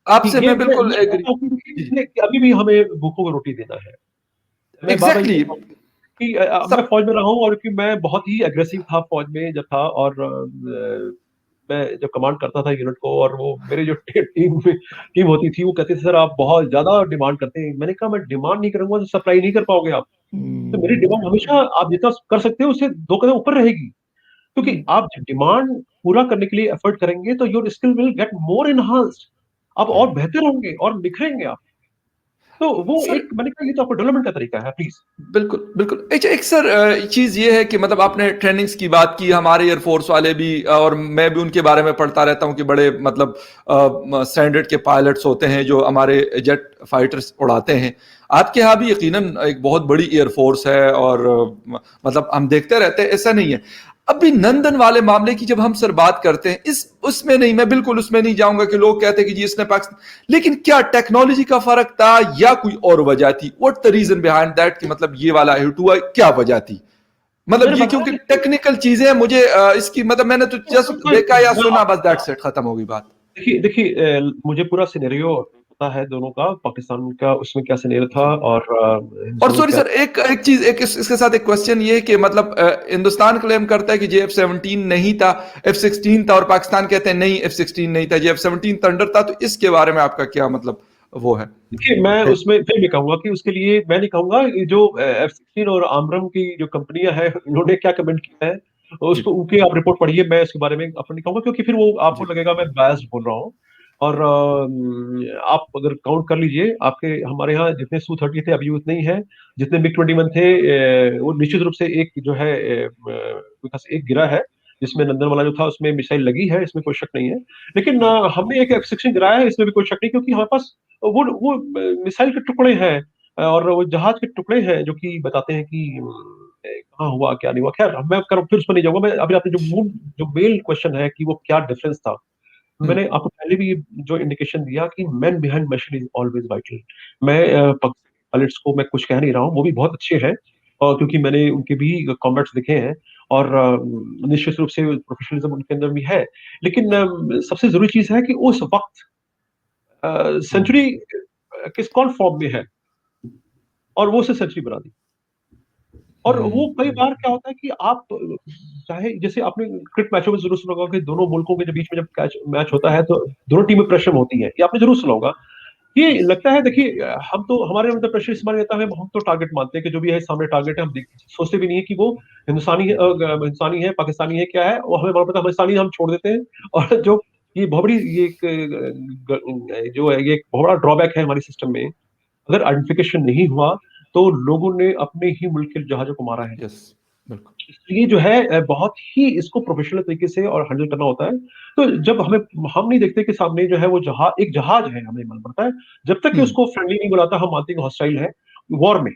आपसे ये मैं मैं बिल्कुल ये एग्री। कहता हूँ जी, जी। कि अभी भी हमें भूखों को रोटी देना है। मैं बार-बार ये एग्ज़ैक्टली कहता हूँ कि मैं सब फ़ौज में रहा हूँ और क्योंकि मैं बहुत ही एग्रेसिव था फ़ौज में जब था और मैं जब कमांड करता था यूनिट को और वो मेरे जो टीम होती थी वो कहते थे सर आप बहुत ज़्यादा डिमांड करते हैं। मैंने कहा मैं डिमांड नहीं करूँगा तो सप्लाई नहीं कर पाओगे आप। तो मेरी डिमांड हुँ, हमेशा आप जितना कर सकते हो उससे 2 कदम ऊपर रहेगी। क्योंकि हुँ, आप जब डिमांड पूरा करने के लिए एफर्ट करेंगे तो your skill will get more enhanced. आप और राइट। बेहतर होंगे और निखरेंगे आप। तो वो सर एक मैंने कहा ये तो आपका डेवलपमेंट का तरीका है प्लीज़। बिल्कुल, बिल्कुल। एक एक सर चीज़ ये है कि मतलब आपने ट्रेनिंग्स की बात की, हमारे एयर फ़ोर्स वाले भी और मैं भी उनके बारे में पढ़ता रहता हूँ कि बड़े मतलब स्टैंडर्ड के पायलट्स होते हैं जो हमारे जेट फाइटर्स उड़ाते हैं। आपके यहाँ भी यकीनन एक बहुत बड़ी एयर फ़ोर्स है और मतलब हम देखते रहते हैं, ऐसा नहीं है। अभी नंदन वाले मामले की जब हम सर बात करते हैं, इस उसमें नहीं, मैं बिल्कुल उसमें नहीं जाऊँगा कि लोग कहते हैं कि जी इसने पाकिस्तान, लेकिन क्या टेक्नोलॉजी का फर्क था या कोई और वजह थी? What the reason behind that कि मतलब ये वाला हिट हुआ, क्या वजह थी? मतलब मैंने ये बताया क्योंकि ना कि टेक्निकल चीजें हैं, मुझे इसकी मतलब मैंने तो जस्ट देखा या मैं सुना, आप बस दैट्स इट, खत्म हो गई बात। देखिए देखिए मुझे पूरा सिनेरियो पता है दोनों का, पाकिस्तान का उसमें क्या सिनेरियो था जी। और और हिंदुस्तान में सॉरी क्या सर, एक एक चीज, एक इसके साथ एक क्वेश्चन ये है कि मतलब हिंदुस्तान क्लेम करता है कि जे F-17 नहीं था, F-16 था, और पाकिस्तान कहते हैं नहीं F-16 नहीं था, जे F-17 थंडर था। तो इसके बारे में आपका क्या मतलब वो देखिए मैं है? उसमें फिर भी कहूँगा कि उसके लिए मैं नहीं कहूँगा ये जो F-16 और आमरम की जो कंपनियाँ हैं, उन्होंने क्या कमेंट किया है, जी, उसको उनके आप रिपोर्ट पढ़िए, मैं इसके बारे में अपना नहीं कहूँगा क्योंकि फिर वो आपको जी, लगेगा मैं बायस्ड बोल रहा हूँ। और आप अगर काउंट कर लीजिए, आपके हमारे यहाँ जितने Su-30 थे अभी उतने ही हैं, जितने MiG-21 थे वो निश्चित रूप से एक जो है मेरे ख्याल से एक गिरा है, जिसमें नंदन वाला जो था उसमें मिसाइल लगी है, इसमें कोई शक नहीं है। लेकिन जी, हमने एक F-16 गिराया है, इसमें भी कोई शक नहीं क्योंकि हमारे पास वो मिसाइल के टुकड़े हैं और वो जहाज के टुकड़े हैं जो कि बताते हैं कि कहाँ हुआ क्या नहीं हुआ। खैर मैं फिर उस पर नहीं जाऊंगा। मैं अभी आपने जो मेन क्वेश्चन है कि वो क्या डिफरेंस था, हम्म, मैंने आपको पहले भी जो इंडिकेशन दिया कि man behind machine is always vital. मैं पायलट्स को मैं कुछ कह नहीं रहा हूँ, वो भी बहुत अच्छे हैं और क्योंकि मैंने उनके भी कॉम्बैट्स देखे हैं और निश्चित रूप से प्रोफेशनलिज्म उनके अंदर भी है। लेकिन सबसे जरूरी चीज है कि उस वक्त हम्म, सेंचुरी किस कौन फॉर्म में है और वो उसे सेंचुरी बना दी। और वो कई हम्म, बार क्या होता है कि आप चाहे जैसे आपने क्रिकेट मैचों में जरूर सुना होगा कि दोनों मुल्कों के बीच में जब कैच मैच होता है तो दोनों टीमें प्रेशर में होती हैं, ये आपने जरूर सुना होगा। ये लगता है देखिए हम तो हमारे अंदर प्रेशर इस बार रहता है, हम तो टारगेट मानते हैं कि जो भी है सामने टारगेट है, हम सोचते भी नहीं है कि वो हिंदुस्तानी है पाकिस्तानी है क्या है, वो हमें मालूम पड़ता है हिंदुस्तानी हम छोड़ देते हैं। और जो ये बहुत बड़ी ये एक जो है ये एक बहुत बड़ा ड्रॉबैक है हमारे सिस्टम में। अगर आइडेंटिफिकेशन नहीं हुआ तो लोगों ने अपने ही मुल्क के जहाजों को मारा है। यस, बिल्कुल, इसलिए जो है बहुत ही इसको प्रोफेशनल तरीके से और हैंडल करना होता है। तो जब हम नहीं देखते कि सामने जो है वो जहाज है, हमें मालूम पड़ता है। जब तक कि हम्म, उसको फ्रेंडली नहीं बुलाता हम मानते हैं हॉस्टाइल है। वॉर में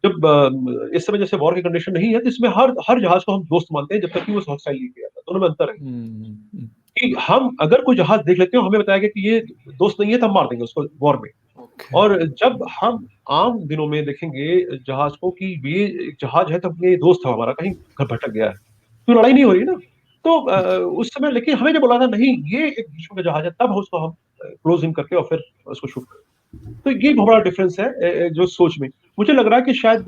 जब इस समय जैसे वॉर की कंडीशन नहीं है तो इसमें हर हर जहाज को हम दोस्त मानते हैं जब तक कि वो हॉस्टाइल नहीं किया जाता। दोनों में अंतर है हम्म, कि हम अगर कोई जहाज देख लेते हो, हमें बताया गया कि ये दोस्त नहीं है तो हम मार देंगे उसको वॉर में। ओके, और जब हम आम दिनों में देखेंगे जहाज को कि ये एक जहाज है तो ये दोस्त है हमारा, कहीं घर भटक गया है तो लड़ाई नहीं हो रही ना। तो उस समय लेकिन हमें जब बोला था नहीं ये एक दुश्मन का जहाज है, तब उसको हम क्लोज इन करके और फिर उसको शूट कर। तो ये बहुत बड़ा डिफरेंस है जो सोच में। मुझे लग रहा है कि शायद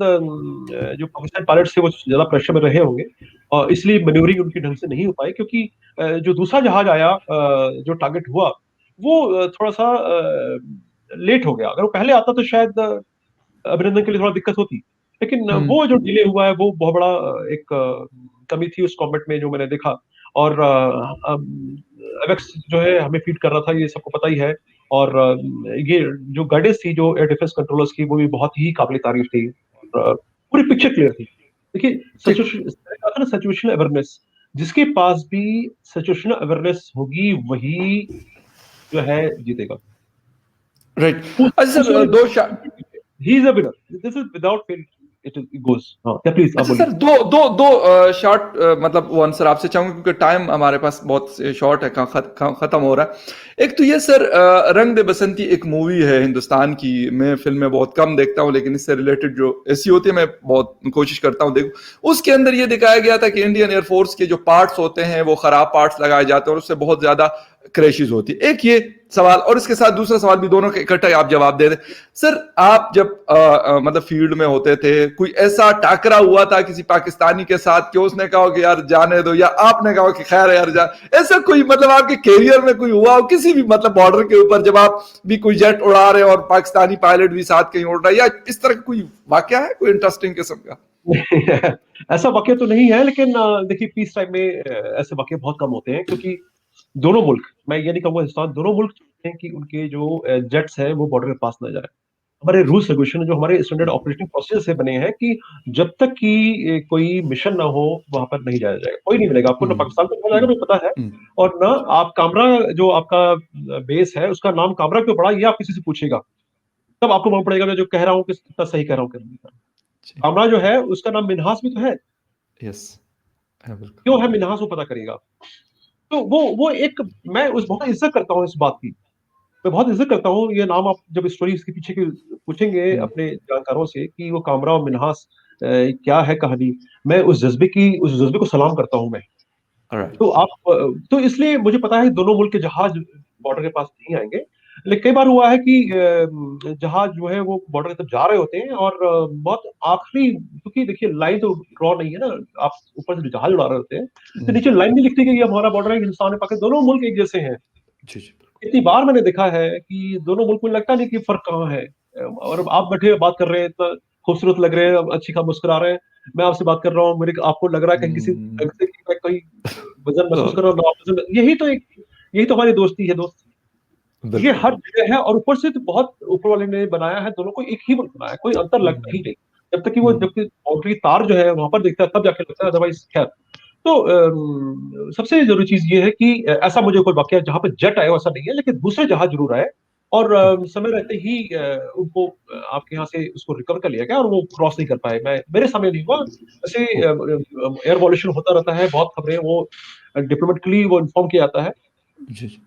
जो पाकिस्तान पायलट्स थे वो ज्यादा प्रेशर में रहे होंगे और इसलिए मैन्यूवरिंग उनकी ढंग से नहीं हो पाई क्योंकि जो दूसरा जहाज आया जो टारगेट हुआ वो थोड़ा सा लेट हो गया। अगर वो पहले आता तो शायद अभिनंदन के लिए थोड़ा दिक्कत होती। लेकिन हम्म, वो जो डिले हुआ है वो बहुत बड़ा एक कमी थी उस कॉम्बैट में जो मैंने देखा। और एवेक्स जो है हमें फीड कर रहा था, ये सबको पता ही है। और ये जो गाइडेंस थी जो एयर डिफेंस कंट्रोलर्स की वो भी बहुत ही काबिल तारीफ थी। और पूरी पिक्चर क्लियर थी। देखिए ठीक, सिचुएशनल अवेयरनेस, जिसके पास भी सिचुएशनल अवेयरनेस होगी वही जो है जीतेगा। राइट। अच्छा sir, he is a winner, this is without fail. It goes. हाँ क्या, प्लीज आप अच्छा बोलिए। सर, दो दो दो शॉर्ट मतलब वो आंसर आपसे चाहूंगा क्योंकि टाइम हमारे पास बहुत शॉर्ट है, खत्म हो रहा है। एक तो ये सर, रंग दे बसंती एक मूवी है हिंदुस्तान की, मैं फिल्में बहुत कम देखता हूँ लेकिन इससे रिलेटेड जो ऐसी होती है मैं बहुत कोशिश करता हूँ देखो। उसके अंदर ये दिखाया गया था कि इंडियन एयरफोर्स के जो पार्ट्स होते हैं वो खराब पार्ट्स लगाए जाते हैं और उससे बहुत ज्यादा क्रैशेस होती है। एक ये सवाल, और इसके साथ दूसरा सवाल भी, दोनों के इकट्ठा आप जवाब दे दें। सर आप जब मतलब फील्ड में होते थे, कोई ऐसा टाकरा हुआ था किसी पाकिस्तानी के साथ कि उसने कहा कि यार जाने दो, या आपने कहा कि खैर यार जा, ऐसा कोई मतलब आपके कैरियर में कोई हुआ हो किसी भी मतलब बॉर्डर के ऊपर, जब आप भी कोई जेट उड़ा रहे हो और पाकिस्तानी पायलट भी साथ कहीं उड़ रहा है, या इस तरह का कोई वाकया है कोई इंटरेस्टिंग किस्म का? ऐसा वाक्य तो नहीं है, लेकिन देखिए पीस टाइम में ऐसे वाक्य बहुत कम होते हैं, क्योंकि दोनों मुल्क, मैं ये नहीं कहूंगा हिंदुस्तान, दोनों मुल्क चाहते हैं कि उनके जो जेट्स हैं वो बॉर्डर के पास ना जाए। हमारे रूल्स रेगुलेशन जो हमारे स्टैंडर्ड ऑपरेटिंग प्रोसीजर से बने हैं कि जब तक कि कोई मिशन ना हो वहां पर नहीं जाया जाएगा, कोई नहीं मिलेगा आपको, ना पाकिस्तान को जाएगा, मुझे पता है। और ना आप कामरा, जो आपका बेस है उसका नाम कामरा क्यों पड़ा ये आप किसी से पूछेगा, तब आपको मालूम पड़ेगा मैं जो कह रहा हूँ कितना सही कह रहा हूँ, कि नहीं कह रहा हूं। कामरा जो है उसका नाम मिन्हास भी तो है, यस, बिल्कुल। क्यों है मिन्हास वो पता करेगा। तो वो एक, मैं उस बहुत इज्जत करता हूँ इस बात की, मैं बहुत इज्जत करता हूँ ये नाम। आप जब स्टोरी इसके पीछे की पूछेंगे अपने जानकारों से कि वो कामरा और मिन्हास क्या है कहानी, मैं उस जज्बे को सलाम करता हूँ मैं। तो राइट। आप तो इसलिए मुझे पता है दोनों मुल्क के जहाज बॉर्डर के पास नहीं आएंगे। लेकिन कई बार हुआ है कि जहाज जो है वो बॉर्डर की तरफ जा रहे होते हैं और बहुत आखिरी, क्योंकि देखिए लाइन तो ड्रॉ नहीं है ना, आप ऊपर से जहाज उड़ा रहे होते हैं तो नीचे लाइन नहीं लिखती कि ये हमारा बॉर्डर है, हिंदुस्तान है पाकिस्तान, दोनों मुल्क एक जैसे हैं। जी जी बिल्कुल। इतनी बार मैंने देखा है कि दोनों मुल्क में लगता नहीं कि फर्क कहाँ है। और आप बैठे बात कर रहे हैं तो खूबसूरत लग रहे हैं, अच्छी खा मुस्कुरा रहे हैं, मैं आपसे बात कर रहा हूँ, मेरे आपको लग रहा है कहीं किसी ढंग से कि मैं कोई वजन महसूस कर रहा हूँ ना, आप यही तो एक, यही तो हमारी दोस्ती है दोस्त। ये बिल्कुल। हर जगह है, और ऊपर से तो बहुत ऊपर वाले ने बनाया है, दोनों को एक ही मुल्क बनाया है, कोई अंतर लगता ही नहीं। जब तक कि वो, जबकि बाउंड्री तार जो है वहां पर दिखता है तब जाके लगता है, अदरवाइज खैर। तो सबसे जरूरी चीज ये है कि ऐसा मुझे कोई वाकया जहां पे जेट आया वैसा नहीं है, लेकिन दूसरे जहाज जरूर आए, और समय रहते ही उनको आपके यहाँ से उसको रिकवर कर लिया गया और वो क्रॉस नहीं कर पाए। मैं, मेरे सामने नहीं हुआ ऐसे, एयर वॉल्यूशन होता रहता है, बहुत खबरें वो डिप्लोमेटिकली वो इन्फॉर्म किया जाता है। जी जी।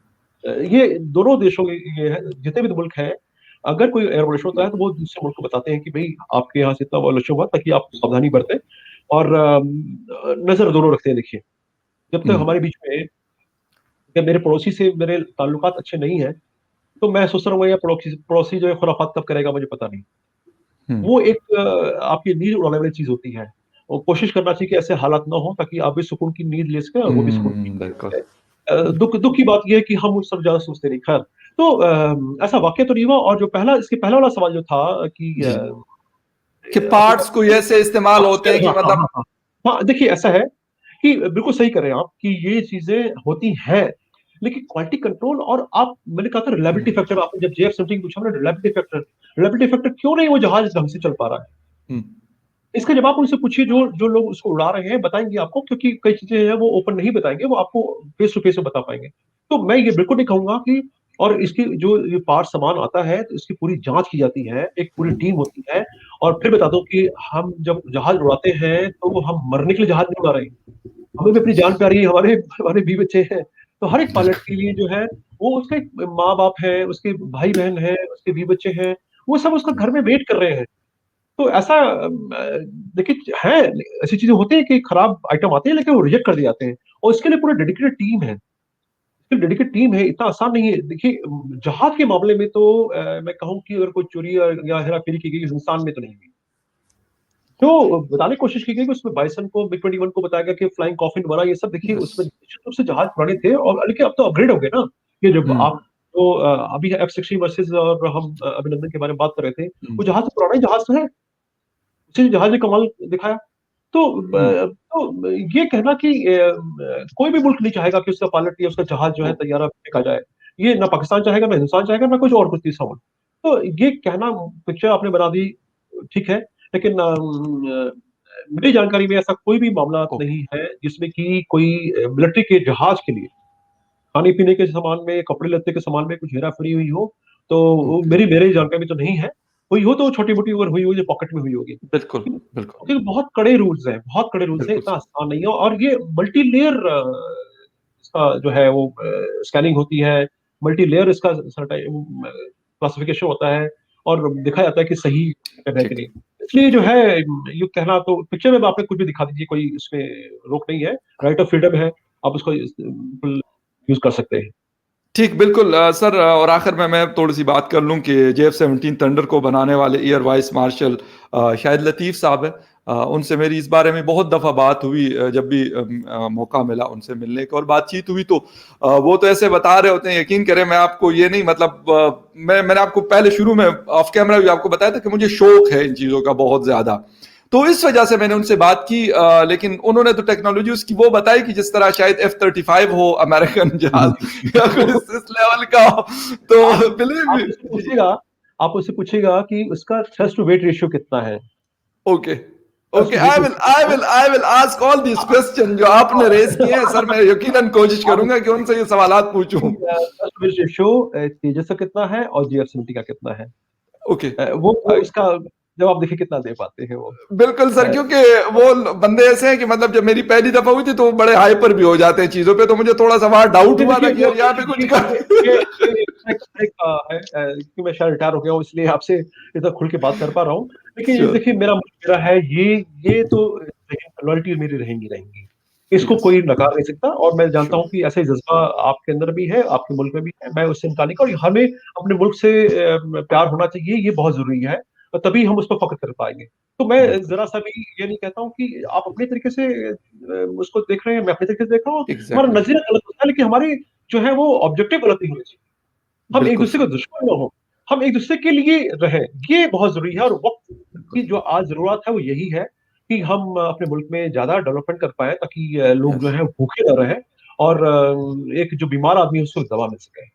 ये दोनों देशों के ये है, जितने भी मुल्क हैं, अगर कोई एयर वॉल्यूशन होता है तो वो दूसरे मुल्क को बताते हैं कि भाई आपके यहाँ से इतना वॉल्यूशन हुआ, ताकि आप सावधानी बरतें। और नजर दोनों रखते हैं। देखिए जब तक हमारे बीच में, जब मेरे पड़ोसी से मेरे ताल्लुकात अच्छे नहीं है, तो मैं सोच रहा हूँ या पड़ोसी पड़ोसी जो है खुराफात कब करेगा मुझे पता नहीं। वो एक आपकी नींद उड़ाने वाली चीज होती है, और कोशिश करना चाहिए कि ऐसे हालात ना हो, ताकि आप भी सुकून की नींद ले सके और वो भी सुकून की नींद ले बिल्कुल। सके। दुख दुख की बात यह है कि हम उस सब ज्यादा सोचते नहीं। खैर, तो ऐसा वाक्य तो नहीं हुआ। और जो पहला, इसके पहला वाला सवाल जो था कि जी, कि अपने, पार्ट्स कोई ऐसे इस्तेमाल होते हैं कि हाँ हाँ हाँ मतलब। हाँ हाँ, देखिए ऐसा है कि बिल्कुल सही कर रहे हैं आप कि ये चीजें होती हैं, लेकिन क्वालिटी कंट्रोल, और आप, मैंने कहा था रिलायबिलिटी फैक्टर, आपने जब जेएफ समथिंग पूछा, मैंने रिलायबिलिटी फैक्टर क्यों नहीं वो जहाज ढंग से चल पा रहा है, इसका जवाब उनसे पूछिए। जो जो लोग उसको उड़ा रहे हैं बताएंगे आपको, क्योंकि कई चीजें हैं वो ओपन नहीं बताएंगे, वो आपको फेस टू फेस में बता पाएंगे। तो मैं ये बिल्कुल नहीं कहूंगा कि, और इसकी जो ये पार्ट सामान आता है तो इसकी पूरी जांच की जाती है, एक पूरी टीम होती है। और फिर बता दो कि हम जब जहाज उड़ाते हैं तो वो हम मरने के लिए जहाज नहीं उड़ा रहे हैं, हमें भी अपनी जान प्यारी है, हमारे हमारे भी बच्चे हैं। तो हर एक पायलट के लिए जो है, वो उसके माँ बाप है, उसके भाई बहन है, उसके भी बच्चे हैं, वो सब उसका घर में वेट कर रहे हैं। तो ऐसा देखिए है, ऐसी चीजें होती है कि खराब आइटम आते हैं लेकिन वो रिजेक्ट कर दिए जाते हैं, और इसके लिए पूरा डेडिकेटेड टीम है, इसके डेडिकेटेड टीम है, इतना आसान नहीं है। देखिए जहाज के मामले में तो मैं कहूँ कि अगर कोई चोरी या हेरा फेरी की गई हिंदुस्तान में तो नहीं हुई। तो बताने की कोशिश की गई कि उसमें बाइसन को, मिग 21 को बताया गया कि फ्लाइंग कॉफिन बना, ये सब देखिए यस। उसमें निश्चित रूप से जहाज पुराने थे, और लेकिन अब तो अपग्रेड हो गए ना। ये जब आप, तो अभी F-16 वर्सेज, और हम अभिनंदन के बारे में बात कर रहे थे, वो जहाज तो पुराना ही जहाज तो है, उसी जहाज ने कमाल दिखाया। तो ये कहना कि कोई भी मुल्क नहीं चाहेगा कि उसका पायलट या उसका जहाज जो है तैयारा फेंका जाए, ये ना पाकिस्तान चाहेगा, ना हिंदुस्तान चाहेगा, ना कुछ और कुछ तीसरा मुल्क। तो ये कहना, पिक्चर आपने बना दी, ठीक है, लेकिन मेरी जानकारी में ऐसा कोई भी मामला ओके। नहीं है जिसमें कि कोई मिलिट्री के जहाज के लिए खाने पीने के सामान में, कपड़े लत्ते के सामान में कुछ हेरा फेरी हुई हो। तो वो ओके। मेरी मेरी जानकारी में तो नहीं है। हुई हो तो छोटी मोटी अगर हुई हो जो पॉकेट में हुई होगी, बिल्कुल, बिल्कुल, क्योंकि बहुत कड़े रूल्स हैं, बहुत कड़े रूल्स हैं, बिल्कुल इतना सर। आसान नहीं है। और ये मल्टी लेयर इसका जो है वो स्कैनिंग होती है, मल्टी लेयर इसका क्लासिफिकेशन होता है, और देखा जाता है कि सही करना है कि ठीक नहीं। है। इसलिए जो है ये कहना तो पिक्चर में आपने कुछ भी दिखा दीजिए, कोई इसमें रोक नहीं है, राइट ऑफ फ्रीडम है, आप उसको बिल्कुल यूज कर सकते हैं। ठीक, बिल्कुल सर और आखिर में मैं थोड़ी-सी बात कर लूँ कि जेएफ-17 थंडर को बनाने वाले एयर वाइस मार्शल शाहिद लतीफ़ साहब हैं। उनसे मेरी इस बारे में बहुत दफ़ा बात हुई जब भी मौका मिला उनसे मिलने का और बातचीत हुई तो वो तो ऐसे बता रहे होते हैं, यकीन करें मैं आपको ये नहीं मतलब मैंने आपको पहले शुरू में ऑफ कैमरा भी आपको बताया था कि मुझे शौक है इन चीज़ों का बहुत ज़्यादा। तो इस वजह से मैंने उनसे बात की लेकिन उन्होंने तो टेक्नोलॉजी उसकी वो बताई कि जिस तरह शायद F-35 हो अमेरिकन जहाज या कोई इस लेवल का हो आप तो बिलीव आप मी उससे जी पूछिएगा, आप उससे पूछिएगा कि उसका थ्रस्ट टू वेट रेशियो कितना है, okay thrust okay to weight I will I ratio. Will I will ask all this question जो आपने रेज किए हैं सर मैं यकीनन कोशिश आप करूंगा कि उनसे ये सवालात पूछूं थ्रस्ट टू वेट रेशियो तेजस का कितना है और JF-70 का कितना है। ओके वो उसका जवाब देखिए कितना दे पाते हैं वो। बिल्कुल सर अ, क्योंकि वो बंदे ऐसे हैं कि मतलब जब मेरी पहली दफा हुई थी तो वो बड़े हाइपर भी हो जाते हैं चीजों पे तो मुझे थोड़ा सा वहां डाउट ये हुआ था देखिए कि वो यार यहाँ पे कुछ एक है कि मैं शायद रिटायर हो गया हूँ इसलिए आपसे इतना खुल के बात कर पा रहा हूँ। लेकिन ये श्योर देखिए मेरा मुल्क मेरा है, ये तो लॉयल्टी मेरी रहेंगी रहेंगी, इसको यस कोई नकार नहीं सकता। और मैं जानता श्योर हूँ कि ऐसे जज्बा आपके अंदर भी है, आपके मुल्क में भी है, मैं उससे इनकार नहीं करूँ। और हमें अपने मुल्क से प्यार होना चाहिए, ये बहुत जरूरी है, और तभी हम उस पर फख्र कर पाएंगे। तो मैं बिल्कुल जरा सा भी ये नहीं कहता हूँ कि आप अपने तरीके से उसको देख रहे हैं, मैं अपने तरीके से देख रहा हूँ। हमारा एग्जैक्टली नजरिया गलत होता है, लेकिन हमारी जो है वो ऑब्जेक्टिव गलत नहीं होनी चाहिए। हम एक बिल्कुल दूसरे सर को दुश्मन ना हो, हम एक दूसरे के लिए रहें, ये बहुत जरूरी है। और वक्त की बिल्कुल जो आज जरूरत है वो यही है कि हम अपने मुल्क में ज्यादा डेवलपमेंट कर पाए, ताकि लोग जो यस है भूखे ना रहें, और एक जो बीमार आदमी है उसको दवा मिल सके।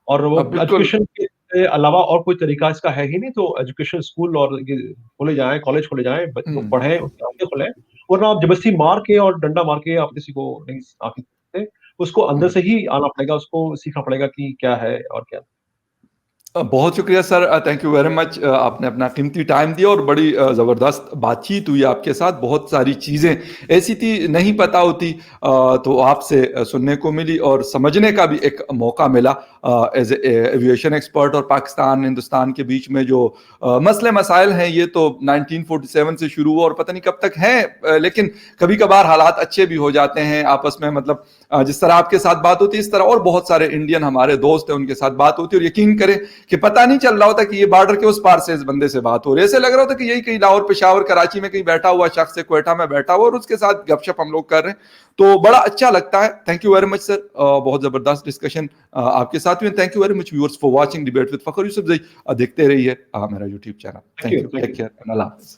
और वो अब बिल्कुल एजुकेशन के अलावा और कोई तरीका इसका है ही नहीं। तो एजुकेशन स्कूल और ये खोले जाएं, कॉलेज खोले जाएं, लोग हम्म पढ़ें, उनकी आंखें खुलें। वरना आप जबरदस्ती मार के और डंडा मार के आप किसी को नहीं आंखें खोलते, उसको अंदर हम्म से ही आना पड़ेगा, उसको सीखना पड़ेगा कि क्या है और क्या। बहुत शुक्रिया sir thank you very much आपने अपना कीमती टाइम दिया और बड़ी ज़बरदस्त बातचीत हुई आपके साथ बहुत सारी चीज़ें ऐसी थी नहीं पता होती तो आपसे सुनने को मिली और समझने का भी एक मौका मिला एज एविएशन एक्सपर्ट और पाकिस्तान हिंदुस्तान के बीच में जो मसले मसाइल हैं ये तो 1947 से शुरू हुआ और पता नहीं कब तक हैं लेकिन कभी कभार हालात अच्छे भी हो जाते हैं आपस में मतलब जिस तरह आपके साथ बात होती है इस तरह और बहुत सारे इंडियन हमारे दोस्त हैं उनके साथ बात होती है और यकीन करें कि पता नहीं चल रहा होता कि ये बॉर्डर के उस पार से इस बंदे से बात हो रही है ऐसे लग रहा होता कि यही कहीं लाहौर पेशावर कराची में कहीं बैठा हुआ शख्स है क्वेटा में बैठा हुआ और उसके साथ गपशप हम लोग कर रहे हैं तो बड़ा अच्छा लगता है thank you very much sir बहुत जबरदस्त डिस्कशन आपके साथ में thank you very much viewers for watching debate with Fakhar Yusuf देखते रहिए मेरा YouTube channel thank you take thank you. Care Allah Hafiz